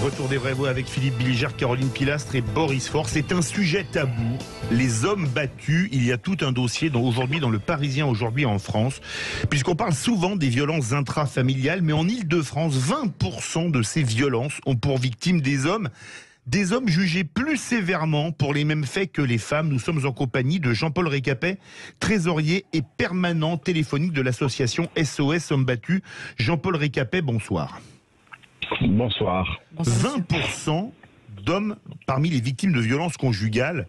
Retour des vraies voix avec Philippe Bilger, Caroline Pilastre et Boris Faure. C'est un sujet tabou. Les hommes battus. Il y a tout un dossier aujourd'hui dans le Parisien, aujourd'hui en France. Puisqu'on parle souvent des violences intrafamiliales, mais en Ile-de-France, 20% de ces violences ont pour victimes des hommes. Des hommes jugés plus sévèrement pour les mêmes faits que les femmes. Nous sommes en compagnie de Jean-Paul Récapet, trésorier et permanent téléphonique de l'association SOS Hommes Battus. Jean-Paul Récapet, bonsoir. Bonsoir. 20% d'hommes parmi les victimes de violences conjugales.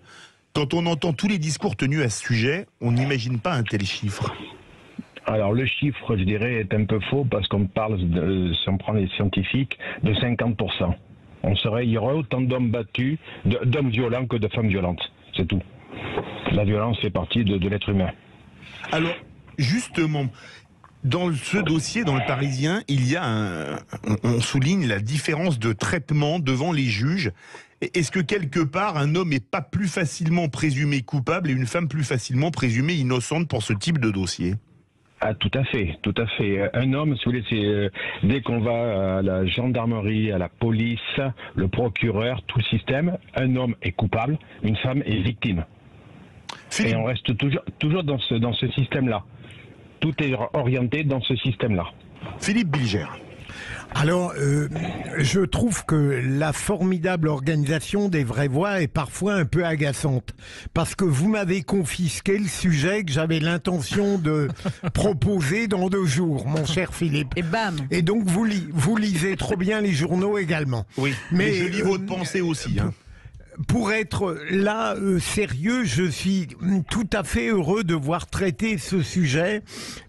Quand on entend tous les discours tenus à ce sujet, on n'imagine pas un tel chiffre. Alors le chiffre, je dirais, est un peu faux parce qu'on parle, si on prend les scientifiques, de 50%. Il y aurait autant d'hommes battus, d'hommes violents que de femmes violentes. C'est tout. La violence fait partie de l'être humain. Alors, justement, dans ce dossier, dans le Parisien, il y a on souligne la différence de traitement devant les juges. Est-ce que quelque part, un homme n'est pas plus facilement présumé coupable et une femme plus facilement présumée innocente pour ce type de dossier ? Ah, tout à fait, tout à fait. Un homme, si vous voulez, dès qu'on va à la gendarmerie, à la police, le procureur, tout le système, un homme est coupable, une femme est victime. Philippe. Et on reste toujours dans ce système-là. Tout est orienté dans ce système-là. Philippe Bilger. Alors, je trouve que la formidable organisation des vraies voix est parfois un peu agaçante. Parce que vous m'avez confisqué le sujet que j'avais l'intention de proposer dans 2 jours, mon cher Philippe. Et bam. Et donc, vous lisez trop bien les journaux également. Oui, mais je lis votre pensée aussi, hein. Pour être là sérieux, je suis tout à fait heureux de voir traiter ce sujet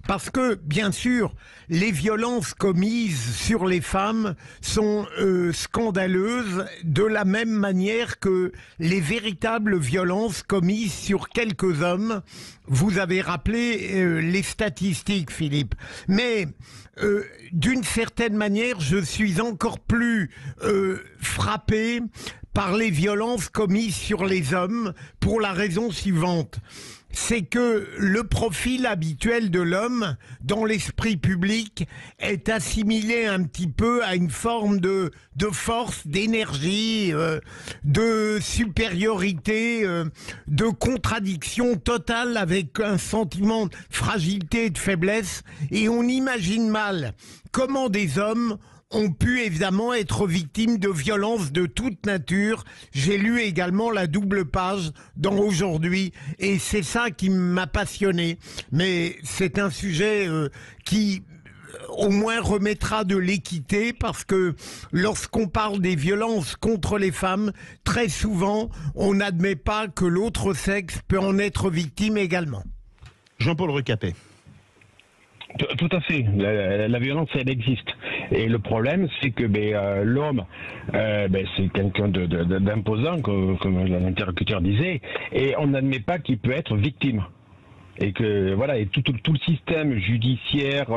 parce que, bien sûr, les violences commises sur les femmes sont scandaleuses de la même manière que les véritables violences commises sur quelques hommes. Vous avez rappelé les statistiques, Philippe. Mais d'une certaine manière, je suis encore plus frappé par les violences commises sur les hommes pour la raison suivante. C'est que le profil habituel de l'homme dans l'esprit public est assimilé un petit peu à une forme de force, d'énergie, de supériorité, de contradiction totale avec un sentiment de fragilité et de faiblesse. Et on imagine mal comment des hommes ont pu évidemment être victimes de violences de toute nature. J'ai lu également la double page dans Aujourd'hui et c'est ça qui m'a passionné. Mais c'est un sujet qui au moins remettra de l'équité parce que lorsqu'on parle des violences contre les femmes, très souvent on n'admet pas que l'autre sexe peut en être victime également. Jean-Paul Récapet. Tout à fait. La violence, elle existe. Et le problème, c'est que l'homme, c'est quelqu'un d'imposant, comme l'interlocuteur disait, et on n'admet pas qu'il peut être victime. Et que voilà, et tout le système judiciaire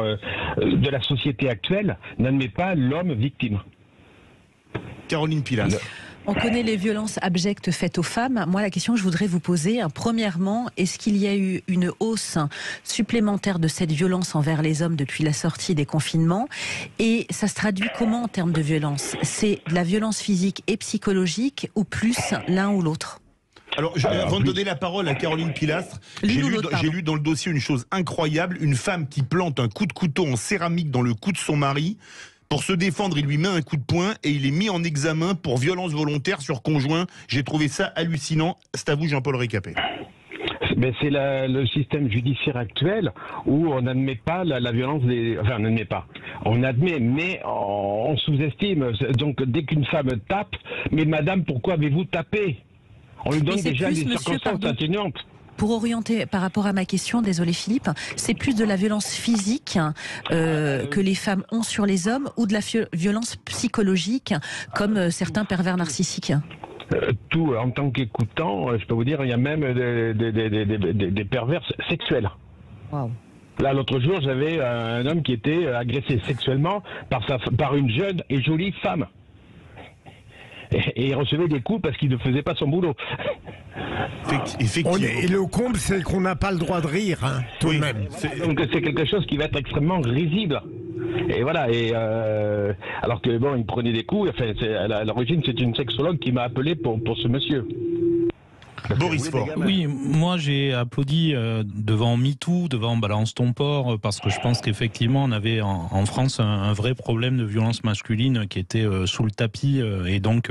de la société actuelle n'admet pas l'homme victime. Caroline Pilastre. On connaît les violences abjectes faites aux femmes. Moi, la question que je voudrais vous poser, premièrement, est-ce qu'il y a eu une hausse supplémentaire de cette violence envers les hommes depuis la sortie des confinements? Et ça se traduit comment en termes de violence? C'est de la violence physique et psychologique ou plus l'un ou l'autre? Alors, avant de donner la parole à Caroline Pilastre, j'ai lu dans le dossier une chose incroyable, une femme qui plante un coup de couteau en céramique dans le cou de son mari. Pour se défendre, il lui met un coup de poing et il est mis en examen pour violence volontaire sur conjoint. J'ai trouvé ça hallucinant. C'est à vous, Jean-Paul Récapet. C'est le système judiciaire actuel où on n'admet pas la violence Enfin, on n'admet pas. On admet, mais on sous-estime. Donc, dès qu'une femme tape, mais madame, pourquoi avez-vous tapé? On lui donne déjà des circonstances atténuantes. Pour orienter par rapport à ma question, désolé Philippe, c'est plus de la violence physique que les femmes ont sur les hommes ou de la violence psychologique comme certains pervers narcissiques? Tout, en tant qu'écoutant, je peux vous dire, il y a même des pervers sexuels. Wow. Là, l'autre jour, j'avais un homme qui était agressé sexuellement par une jeune et jolie femme. Et il recevait des coups parce qu'il ne faisait pas son boulot. Effectivement. Et le comble, c'est qu'on n'a pas le droit de rire, hein, tout de même. Donc c'est quelque chose qui va être extrêmement risible. Et voilà. Et alors que bon, il prenait des coups. Enfin, à l'origine, c'est une sexologue qui m'a appelé pour ce monsieur. Boris Faure. Oui, moi j'ai applaudi devant MeToo, devant Balance ton porc, parce que je pense qu'effectivement on avait en France un vrai problème de violence masculine qui était sous le tapis, et donc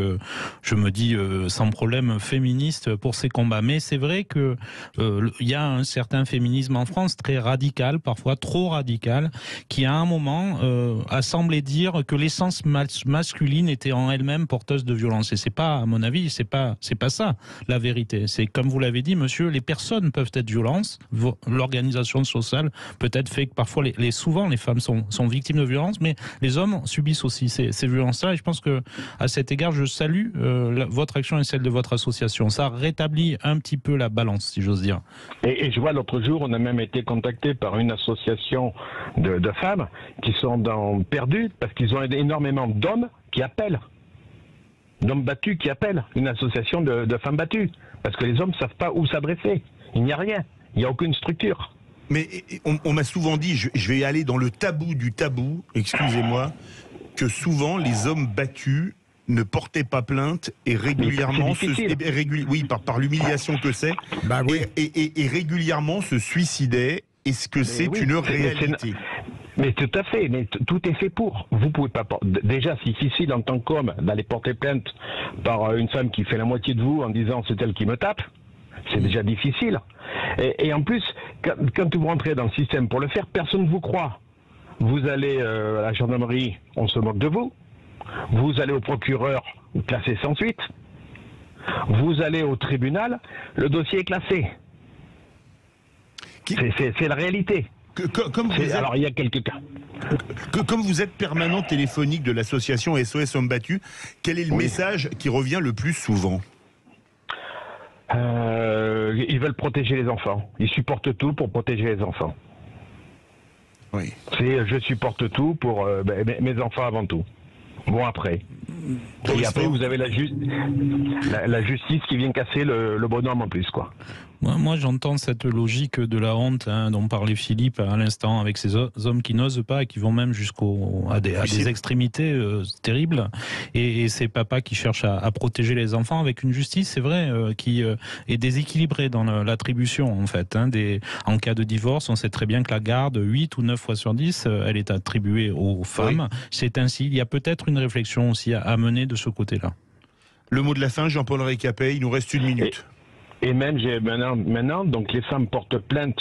je me dis sans problème féministe pour ces combats. Mais c'est vrai que il y a un certain féminisme en France très radical, parfois trop radical, qui à un moment a semblé dire que l'essence masculine était en elle-même porteuse de violence. Et c'est pas, à mon avis, c'est pas ça la vérité. C'est comme vous l'avez dit, monsieur, les personnes peuvent être violentes. L'organisation sociale peut-être fait que parfois, souvent, les femmes sont victimes de violences, mais les hommes subissent aussi ces violences-là. Et je pense que, à cet égard, je salue votre action et celle de votre association. Ça rétablit un petit peu la balance, si j'ose dire. Et je vois l'autre jour, on a même été contacté par une association de femmes qui sont perdues parce qu'ils ont énormément d'hommes qui appellent. D'hommes battus qui appellent. Une association de femmes battues. Parce que les hommes ne savent pas où s'adresser. Il n'y a rien. Il n'y a aucune structure. Mais on m'a souvent dit, je vais aller dans le tabou du tabou, excusez-moi, que souvent les hommes battus ne portaient pas plainte et régulièrement par l'humiliation que c'est, bah oui. et régulièrement se suicidaient. Est-ce que c'est une réalité? Mais tout à fait, mais tout est fait pour. Vous pouvez pas. Déjà, c'est difficile en tant qu'homme d'aller porter plainte par une femme qui fait la moitié de vous en disant c'est elle qui me tape. C'est déjà difficile. Et en plus, quand vous rentrez dans le système pour le faire, personne ne vous croit. Vous allez à la gendarmerie, on se moque de vous. Vous allez au procureur, classé sans suite. Vous allez au tribunal, le dossier est classé. C'est la réalité. Alors il y a quelques cas. Comme vous êtes permanent téléphonique de l'association SOS Hommes Battus, quel est le message qui revient le plus souvent? Ils veulent protéger les enfants. Ils supportent tout pour protéger les enfants. Oui. Je supporte tout pour mes enfants avant tout. Bon après. Et après vous avez la justice qui vient casser le bonhomme en plus, quoi. Moi j'entends cette logique de la honte dont parlait Philippe à l'instant, avec ces hommes qui n'osent pas et qui vont même à des extrémités terribles, et ces papas qui cherchent à protéger les enfants avec une justice, c'est vrai, qui est déséquilibrée dans l'attribution en fait. En cas de divorce, on sait très bien que la garde, 8 ou 9 fois sur 10, elle est attribuée aux femmes. Oui. C'est ainsi. Il y a peut-être une réflexion aussi à mener de ce côté-là. Le mot de la fin, Jean-Paul Récapet, il nous reste une minute. Et même maintenant, donc les femmes portent plainte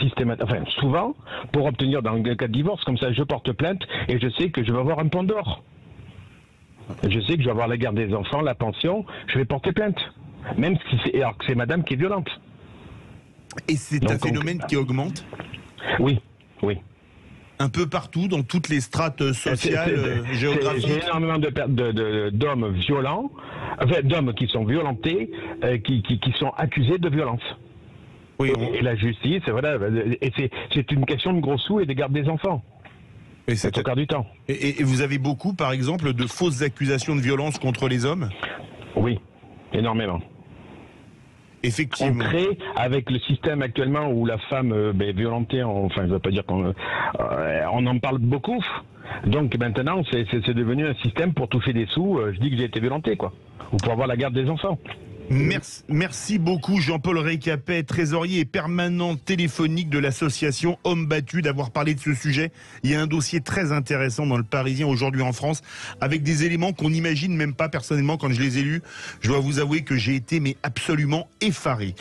systématiquement, souvent, pour obtenir dans le cas de divorce, comme ça je porte plainte et je sais que je vais avoir un pont d'or. Je sais que je vais avoir la garde des enfants, la pension, je vais porter plainte. Même alors que c'est madame qui est violente. Et c'est un phénomène qui augmente? Oui, oui. Un peu partout, dans toutes les strates sociales, géographiques. J'ai énormément d'hommes violents, d'hommes qui sont violentés, qui sont accusés de violence. Oui, et la justice, voilà, et c'est une question de gros sous et de garde des enfants. Et c'est au quart du temps. Et vous avez beaucoup, par exemple, de fausses accusations de violence contre les hommes? Oui, énormément. Effectivement. On crée, avec le système actuellement où la femme est violentée, enfin je ne veux pas dire qu'on on en parle beaucoup, donc maintenant c'est devenu un système pour toucher des sous, je dis que j'ai été violenté, quoi, ou pour avoir la garde des enfants. Merci beaucoup Jean-Paul Récapet, trésorier et permanent téléphonique de l'association Hommes Battus, d'avoir parlé de ce sujet. Il y a un dossier très intéressant dans le Parisien aujourd'hui en France, avec des éléments qu'on n'imagine même pas. Personnellement, quand je les ai lus, je dois vous avouer que j'ai été absolument effaré.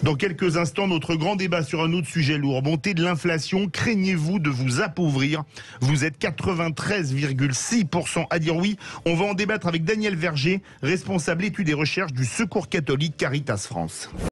Dans quelques instants, notre grand débat sur un autre sujet lourd. Montée de l'inflation, craignez-vous de vous appauvrir? Vous êtes 93,6% à dire oui. On va en débattre avec Daniel Verger, responsable études et recherches du Secours catholique Caritas France.